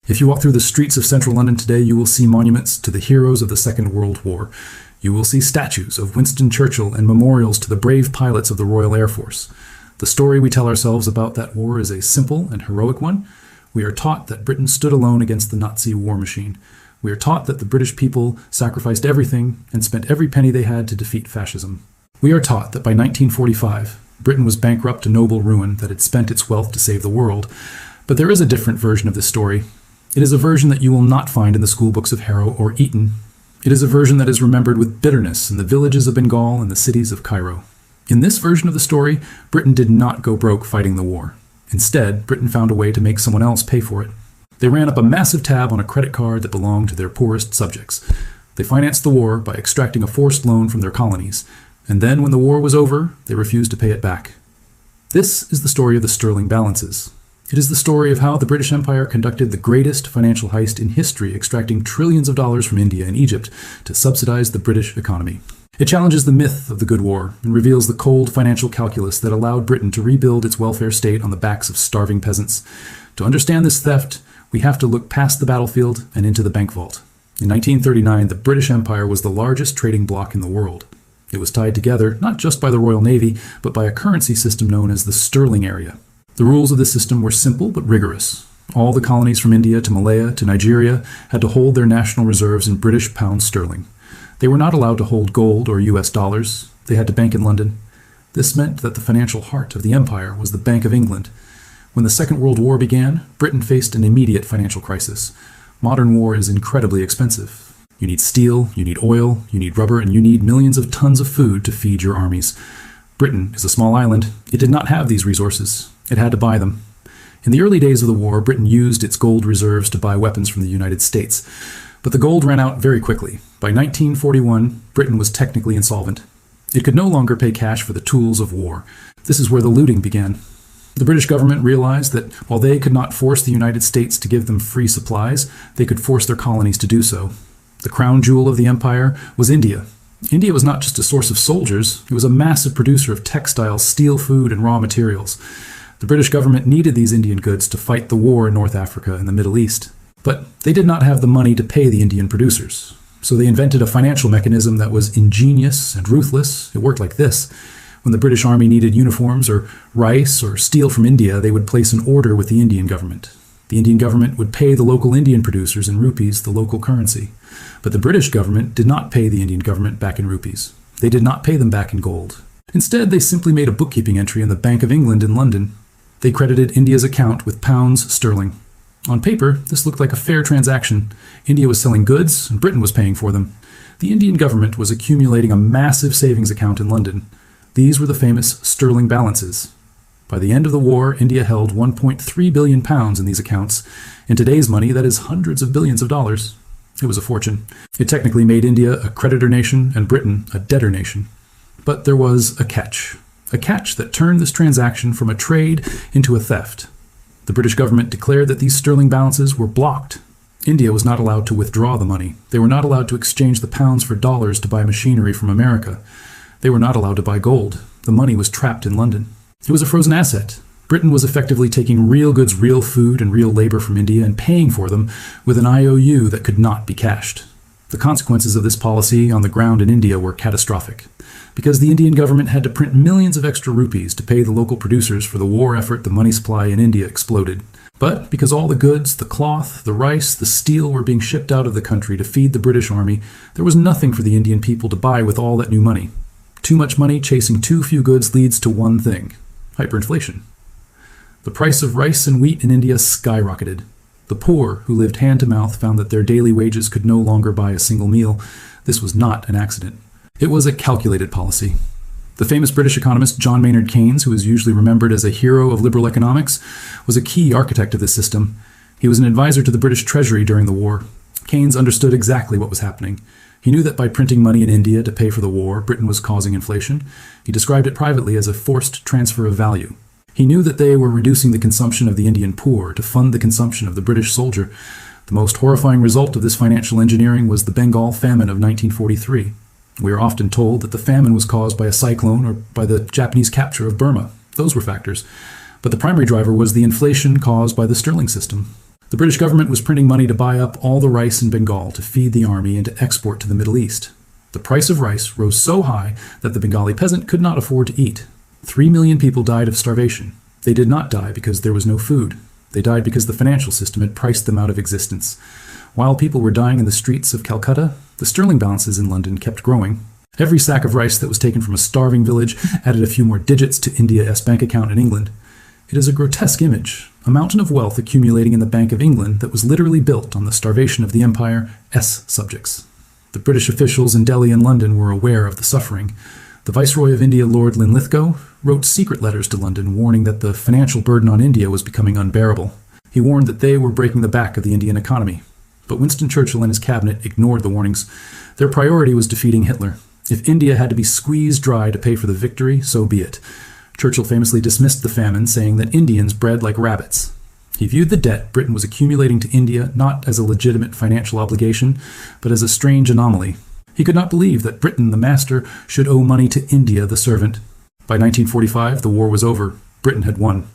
If you walk through the streets of central London today, you will see monuments to the heroes of the Second World War. You will see statues of Winston Churchill and memorials to the brave pilots of the Royal Air Force. The story we tell ourselves about that war is a simple and heroic one. We are taught that Britain stood alone against the Nazi war machine. We are taught that the British people sacrificed everything and spent every penny they had to defeat fascism. We are taught that by 1945, Britain was bankrupt to noble ruin, that it spent its wealth to save the world. But there is a different version of this story. It is a version that you will not find in the school books of Harrow or Eton. It is a version that is remembered with bitterness in the villages of Bengal and the cities of Cairo. In this version of the story, Britain did not go broke fighting the war. Instead, Britain found a way to make someone else pay for it. They ran up a massive tab on a credit card that belonged to their poorest subjects. They financed the war by extracting a forced loan from their colonies, and then when the war was over, they refused to pay it back. This is the story of the sterling balances. It is the story of how the British Empire conducted the greatest financial heist in history, extracting trillions of dollars from India and Egypt to subsidize the British economy. It challenges the myth of the Good War and reveals the cold financial calculus that allowed Britain to rebuild its welfare state on the backs of starving peasants. To understand this theft, we have to look past the battlefield and into the bank vault. In 1939, the British Empire was the largest trading bloc in the world. It was tied together not just by the Royal Navy, but by a currency system known as the sterling area. The rules of the system were simple but rigorous. All the colonies from India to Malaya to Nigeria had to hold their national reserves in British pounds sterling. They were not allowed to hold gold or US dollars. They had to bank in London. This meant that the financial heart of the empire was the Bank of England. When the Second World War began, Britain faced an immediate financial crisis. Modern war is incredibly expensive. You need steel, you need oil, you need rubber, and you need millions of tons of food to feed your armies. Britain is a small island. It did not have these resources. It had to buy them. In the early days of the war, Britain used its gold reserves to buy weapons from the United States. But the gold ran out very quickly. By 1941, Britain was technically insolvent. It could no longer pay cash for the tools of war. This is where the looting began. The British government realized that while they could not force the United States to give them free supplies, they could force their colonies to do so. The crown jewel of the empire was India. India was not just a source of soldiers, it was a massive producer of textiles, steel, food, and raw materials. The British government needed these Indian goods to fight the war in North Africa and the Middle East. But they did not have the money to pay the Indian producers. So they invented a financial mechanism that was ingenious and ruthless. It worked like this. When the British Army needed uniforms or rice or steel from India, they would place an order with the Indian government. The Indian government would pay the local Indian producers in rupees, the local currency. But the British government did not pay the Indian government back in rupees. They did not pay them back in gold. Instead, they simply made a bookkeeping entry in the Bank of England in London. They credited India's account with pounds sterling. On paper, this looked like a fair transaction. India was selling goods, and Britain was paying for them. The Indian government was accumulating a massive savings account in London. These were the famous sterling balances. By the end of the war, India held 1.3 billion pounds in these accounts. In today's money, that is hundreds of billions of dollars. It was a fortune. It technically made India a creditor nation and Britain a debtor nation. But there was a catch that turned this transaction from a trade into a theft. The British government declared that these sterling balances were blocked. India was not allowed to withdraw the money. They were not allowed to exchange the pounds for dollars to buy machinery from America. They were not allowed to buy gold. The money was trapped in London. It was a frozen asset. Britain was effectively taking real goods, real food, and real labor from India and paying for them with an IOU that could not be cashed. The consequences of this policy on the ground in India were catastrophic. Because the Indian government had to print millions of extra rupees to pay the local producers for the war effort, the money supply in India exploded. But because all the goods, the cloth, the rice, the steel were being shipped out of the country to feed the British army, there was nothing for the Indian people to buy with all that new money. Too much money chasing too few goods leads to one thing: hyperinflation. The price of rice and wheat in India skyrocketed. The poor, who lived hand to mouth, found that their daily wages could no longer buy a single meal. This was not an accident. It was a calculated policy. The famous British economist John Maynard Keynes, who is usually remembered as a hero of liberal economics, was a key architect of this system. He was an advisor to the British Treasury during the war. Keynes understood exactly what was happening. He knew that by printing money in India to pay for the war, Britain was causing inflation. He described it privately as a forced transfer of value. He knew that they were reducing the consumption of the Indian poor to fund the consumption of the British soldier. The most horrifying result of this financial engineering was the Bengal famine of 1943. We are often told that the famine was caused by a cyclone or by the Japanese capture of Burma. Those were factors. But the primary driver was the inflation caused by the sterling system. The The British government was printing money to buy up all the rice in Bengal to feed the army and to export to the Middle East. The price of rice rose so high that the Bengali peasant could not afford to eat. 3 million people died of starvation. They did not die because there was no food. They died because the financial system had priced them out of existence. While people were dying in the streets of Calcutta, the sterling balances in London kept growing. Every sack of rice that was taken from a starving village added a few more digits to India's bank account in England. It is a grotesque image, a mountain of wealth accumulating in the Bank of England that was literally built on the starvation of the Empire's subjects. The British officials in Delhi and London were aware of the suffering. The Viceroy of India, Lord Linlithgow, wrote secret letters to London warning that the financial burden on India was becoming unbearable. He warned that they were breaking the back of the Indian economy. But Winston Churchill and his cabinet ignored the warnings. Their priority was defeating Hitler. If India had to be squeezed dry to pay for the victory, so be it. Churchill famously dismissed the famine, saying that Indians bred like rabbits. He viewed the debt Britain was accumulating to India not as a legitimate financial obligation, but as a strange anomaly. He could not believe that Britain, the master, should owe money to India, the servant. By 1945, the war was over. Britain had won.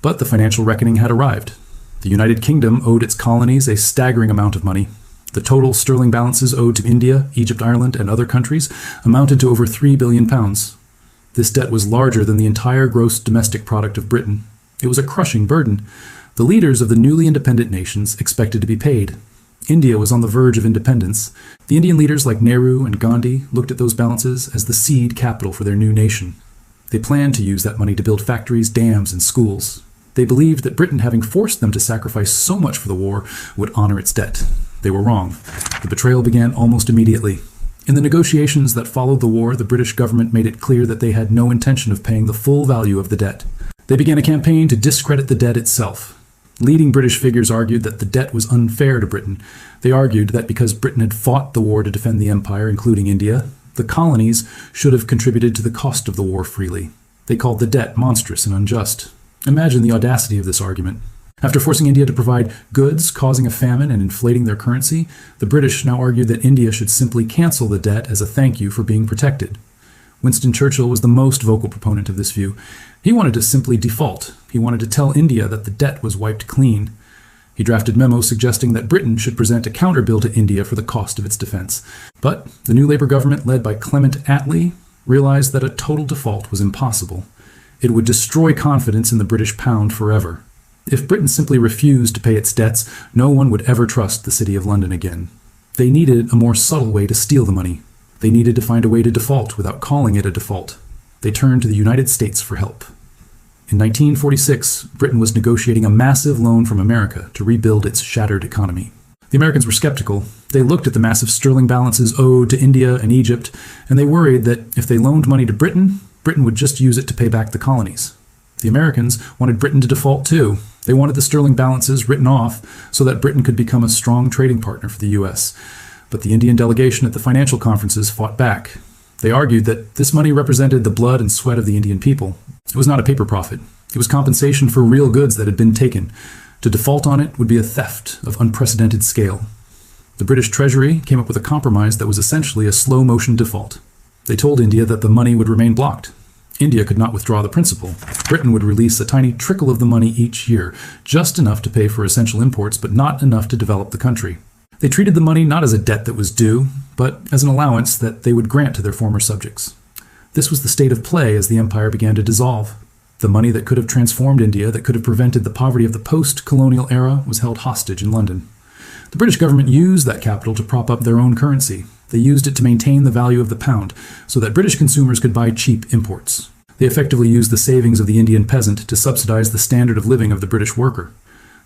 But the financial reckoning had arrived. The United Kingdom owed its colonies a staggering amount of money. The total sterling balances owed to India, Egypt, Ireland, and other countries amounted to over £3 billion. This debt was larger than the entire gross domestic product of Britain. It was a crushing burden. The leaders of the newly independent nations expected to be paid. India was on the verge of independence. The Indian leaders like Nehru and Gandhi looked at those balances as the seed capital for their new nation. They planned to use that money to build factories, dams, and schools. They believed that Britain, having forced them to sacrifice so much for the war, would honor its debt. They were wrong. The betrayal began almost immediately. In the negotiations that followed the war, the British government made it clear that they had no intention of paying the full value of the debt. They began a campaign to discredit the debt itself. Leading British figures argued that the debt was unfair to Britain. They argued that because Britain had fought the war to defend the empire, including India, the colonies should have contributed to the cost of the war freely. They called the debt monstrous and unjust. Imagine the audacity of this argument. After forcing India to provide goods, causing a famine, and inflating their currency, the British now argued that India should simply cancel the debt as a thank you for being protected. Winston Churchill was the most vocal proponent of this view. He wanted to simply default. He wanted to tell India that the debt was wiped clean. He drafted memos suggesting that Britain should present a counterbill to India for the cost of its defense. But the new Labour government, led by Clement Attlee, realized that a total default was impossible. It would destroy confidence in the British pound forever. If Britain simply refused to pay its debts, no one would ever trust the City of London again. They needed a more subtle way to steal the money. They needed to find a way to default without calling it a default. They turned to the United States for help. In 1946, Britain was negotiating a massive loan from America to rebuild its shattered economy. The Americans were skeptical. They looked at the massive sterling balances owed to India and Egypt, and they worried that if they loaned money to Britain, Britain would just use it to pay back the colonies. The Americans wanted Britain to default too. They wanted the sterling balances written off so that Britain could become a strong trading partner for the U.S. But the Indian delegation at the financial conferences fought back. They argued that this money represented the blood and sweat of the Indian people. It was not a paper profit. It was compensation for real goods that had been taken. To default on it would be a theft of unprecedented scale. The British Treasury came up with a compromise that was essentially a slow-motion default. They told India that the money would remain blocked. India could not withdraw the principal. Britain would release a tiny trickle of the money each year, just enough to pay for essential imports, but not enough to develop the country. They treated the money not as a debt that was due, but as an allowance that they would grant to their former subjects. This was the state of play as the empire began to dissolve. The money that could have transformed India, that could have prevented the poverty of the post-colonial era, was held hostage in London. The British government used that capital to prop up their own currency. They used it to maintain the value of the pound, so that British consumers could buy cheap imports. They effectively used the savings of the Indian peasant to subsidize the standard of living of the British worker.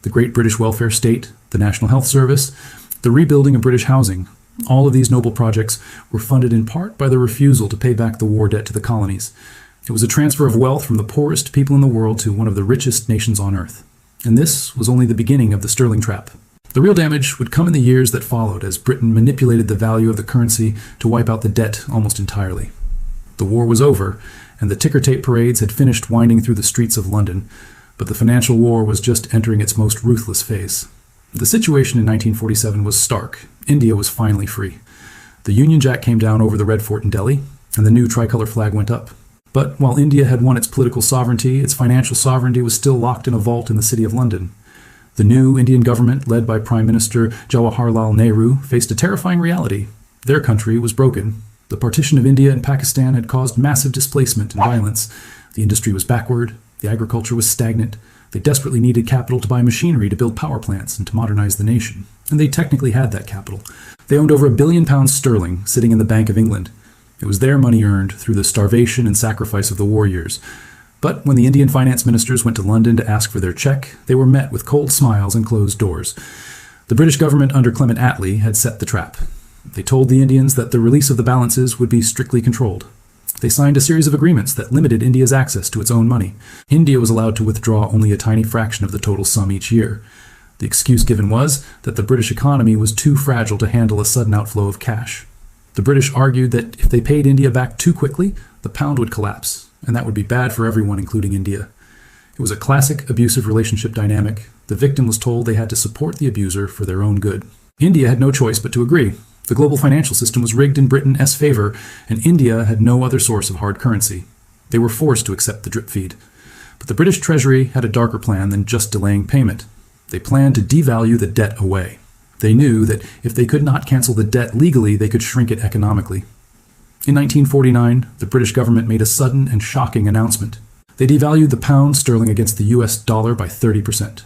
The Great British Welfare State, the National Health Service, the rebuilding of British housing, all of these noble projects were funded in part by the refusal to pay back the war debt to the colonies. It was a transfer of wealth from the poorest people in the world to one of the richest nations on earth. And this was only the beginning of the sterling trap. The real damage would come in the years that followed as Britain manipulated the value of the currency to wipe out the debt almost entirely. The war was over, and the ticker-tape parades had finished winding through the streets of London, but the financial war was just entering its most ruthless phase. The situation in 1947 was stark. India was finally free. The Union Jack came down over the Red Fort in Delhi, and the new tricolor flag went up. But while India had won its political sovereignty, its financial sovereignty was still locked in a vault in the City of London. The new Indian government, led by Prime Minister Jawaharlal Nehru, faced a terrifying reality. Their country was broken. The partition of India and Pakistan had caused massive displacement and violence. The industry was backward. The agriculture was stagnant. They desperately needed capital to buy machinery to build power plants and to modernize the nation. And they technically had that capital. They owned over £1 billion sterling sitting in the Bank of England. It was their money earned through the starvation and sacrifice of the war years. But when the Indian finance ministers went to London to ask for their cheque, they were met with cold smiles and closed doors. The British government under Clement Attlee had set the trap. They told the Indians that the release of the balances would be strictly controlled. They signed a series of agreements that limited India's access to its own money. India was allowed to withdraw only a tiny fraction of the total sum each year. The excuse given was that the British economy was too fragile to handle a sudden outflow of cash. The British argued that if they paid India back too quickly, the pound would collapse, and that would be bad for everyone, including India. It was a classic abusive relationship dynamic. The victim was told they had to support the abuser for their own good. India had no choice but to agree. The global financial system was rigged in Britain's favor, and India had no other source of hard currency. They were forced to accept the drip feed. But the British Treasury had a darker plan than just delaying payment. They planned to devalue the debt away. They knew that if they could not cancel the debt legally, they could shrink it economically. In 1949, the British government made a sudden and shocking announcement. They devalued the pound sterling against the US dollar by 30%.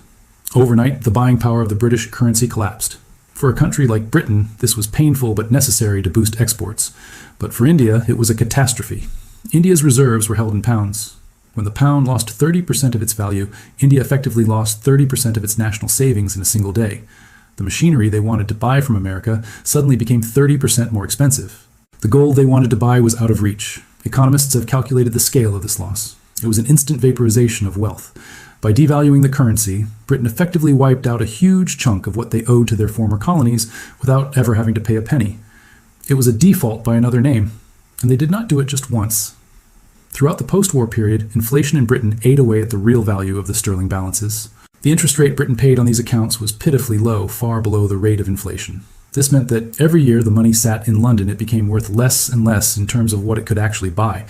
Overnight, the buying power of the British currency collapsed. For a country like Britain, this was painful but necessary to boost exports. But for India, it was a catastrophe. India's reserves were held in pounds. When the pound lost 30% of its value, India effectively lost 30% of its national savings in a single day. The machinery they wanted to buy from America suddenly became 30% more expensive. The gold they wanted to buy was out of reach. Economists have calculated the scale of this loss. It was an instant vaporization of wealth. By devaluing the currency, Britain effectively wiped out a huge chunk of what they owed to their former colonies without ever having to pay a penny. It was a default by another name, and they did not do it just once. Throughout the post-war period, inflation in Britain ate away at the real value of the sterling balances. The interest rate Britain paid on these accounts was pitifully low, far below the rate of inflation. This meant that every year the money sat in London, it became worth less and less in terms of what it could actually buy.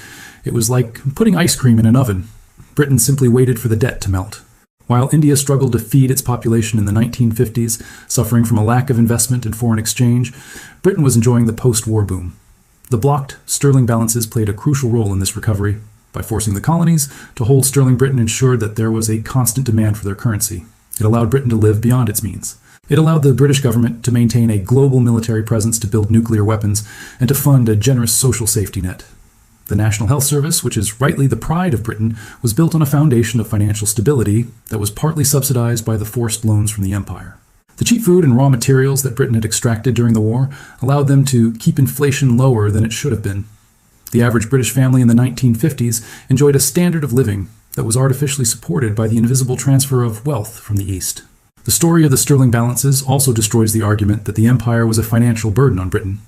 It was like putting ice cream in an oven. Britain simply waited for the debt to melt. While India struggled to feed its population in the 1950s, suffering from a lack of investment in foreign exchange, Britain was enjoying the post-war boom. The blocked sterling balances played a crucial role in this recovery. By forcing the colonies to hold sterling, Britain ensured that there was a constant demand for their currency. It allowed Britain to live beyond its means. It allowed the British government to maintain a global military presence, to build nuclear weapons, and to fund a generous social safety net. The National Health Service, which is rightly the pride of Britain, was built on a foundation of financial stability that was partly subsidized by the forced loans from the empire. The cheap food and raw materials that Britain had extracted during the war allowed them to keep inflation lower than it should have been. The average British family in the 1950s enjoyed a standard of living that was artificially supported by the invisible transfer of wealth from the East. The story of the sterling balances also destroys the argument that the empire was a financial burden on Britain.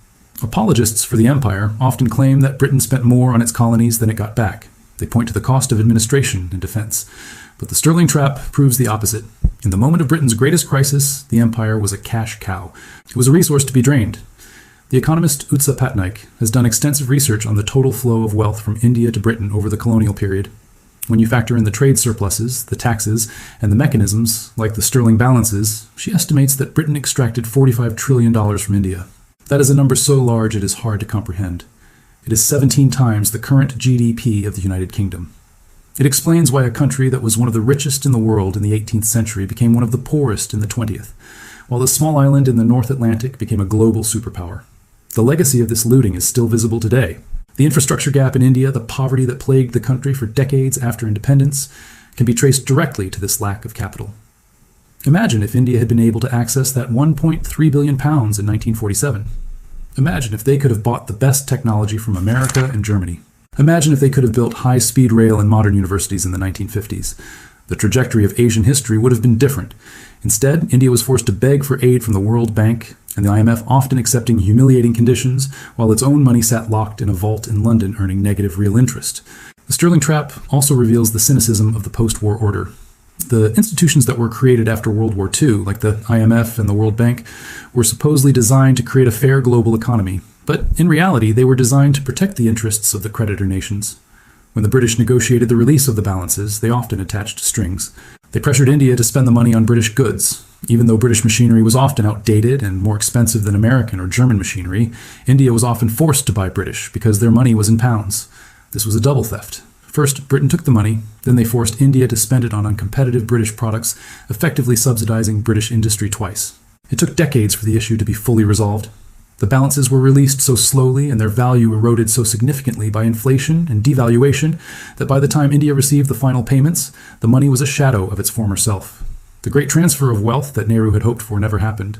Apologists for the empire often claim that Britain spent more on its colonies than it got back. They point to the cost of administration and defense. But the sterling trap proves the opposite. In the moment of Britain's greatest crisis, the empire was a cash cow. It was a resource to be drained. The economist Utsa Patnaik has done extensive research on the total flow of wealth from India to Britain over the colonial period. When you factor in the trade surpluses, the taxes, and the mechanisms, like the sterling balances, she estimates that Britain extracted $45 trillion from India. That is a number so large it is hard to comprehend. It is 17 times the current GDP of the United Kingdom. It explains why a country that was one of the richest in the world in the 18th century became one of the poorest in the 20th, while the small island in the North Atlantic became a global superpower. The legacy of this looting is still visible today. The infrastructure gap in India, the poverty that plagued the country for decades after independence, can be traced directly to this lack of capital. Imagine if India had been able to access that £1.3 billion in 1947. Imagine if they could have bought the best technology from America and Germany. Imagine if they could have built high-speed rail and modern universities in the 1950s. The trajectory of Asian history would have been different. Instead, India was forced to beg for aid from the World Bank and the IMF, often accepting humiliating conditions, while its own money sat locked in a vault in London, earning negative real interest. The sterling trap also reveals the cynicism of the post-war order. The institutions that were created after World War II, like the IMF and the World Bank, were supposedly designed to create a fair global economy, but in reality they were designed to protect the interests of the creditor nations. When the British negotiated the release of the balances, they often attached strings. They pressured India to spend the money on British goods. Even though British machinery was often outdated and more expensive than American or German machinery, India was often forced to buy British because their money was in pounds. This was a double theft. First, Britain took the money, then they forced India to spend it on uncompetitive British products, effectively subsidizing British industry twice. It took decades for the issue to be fully resolved. The balances were released so slowly and their value eroded so significantly by inflation and devaluation that by the time India received the final payments, the money was a shadow of its former self. The great transfer of wealth that Nehru had hoped for never happened.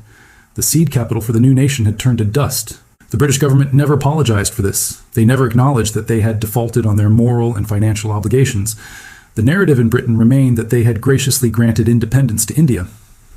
The seed capital for the new nation had turned to dust. The British government never apologized for this. They never acknowledged that they had defaulted on their moral and financial obligations. The narrative in Britain remained that they had graciously granted independence to India.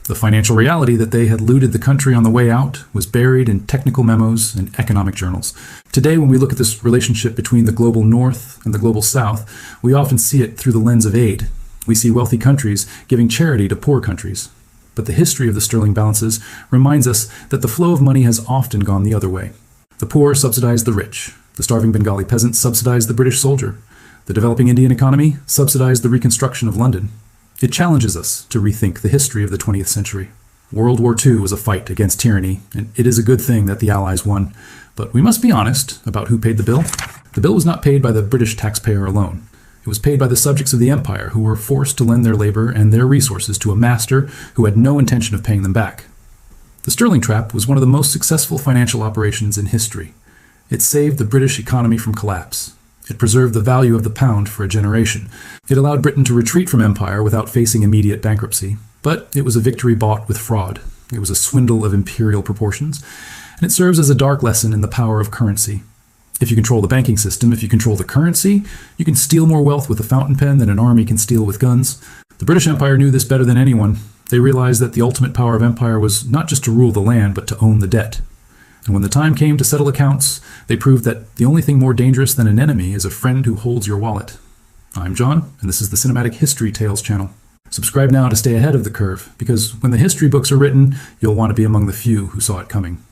The financial reality that they had looted the country on the way out was buried in technical memos and economic journals. Today, when we look at this relationship between the global North and the global South, we often see it through the lens of aid. We see wealthy countries giving charity to poor countries. But the history of the sterling balances reminds us that the flow of money has often gone the other way. The poor subsidized the rich. The starving Bengali peasant subsidized the British soldier. The developing Indian economy subsidized the reconstruction of London. It challenges us to rethink the history of the 20th century. World War II was a fight against tyranny, and it is a good thing that the Allies won. But we must be honest about who paid the bill. The bill was not paid by the British taxpayer alone. It was paid by the subjects of the empire who were forced to lend their labor and their resources to a master who had no intention of paying them back. The sterling trap was one of the most successful financial operations in history. It saved the British economy from collapse. It preserved the value of the pound for a generation. It allowed Britain to retreat from empire without facing immediate bankruptcy. But it was a victory bought with fraud. It was a swindle of imperial proportions. And it serves as a dark lesson in the power of currency. If you control the banking system, if you control the currency, you can steal more wealth with a fountain pen than an army can steal with guns. The British Empire knew this better than anyone. They realized that the ultimate power of empire was not just to rule the land, but to own the debt. And when the time came to settle accounts, they proved that the only thing more dangerous than an enemy is a friend who holds your wallet. I'm John, and this is the Cinematic History Tales channel. Subscribe now to stay ahead of the curve, because when the history books are written, you'll want to be among the few who saw it coming.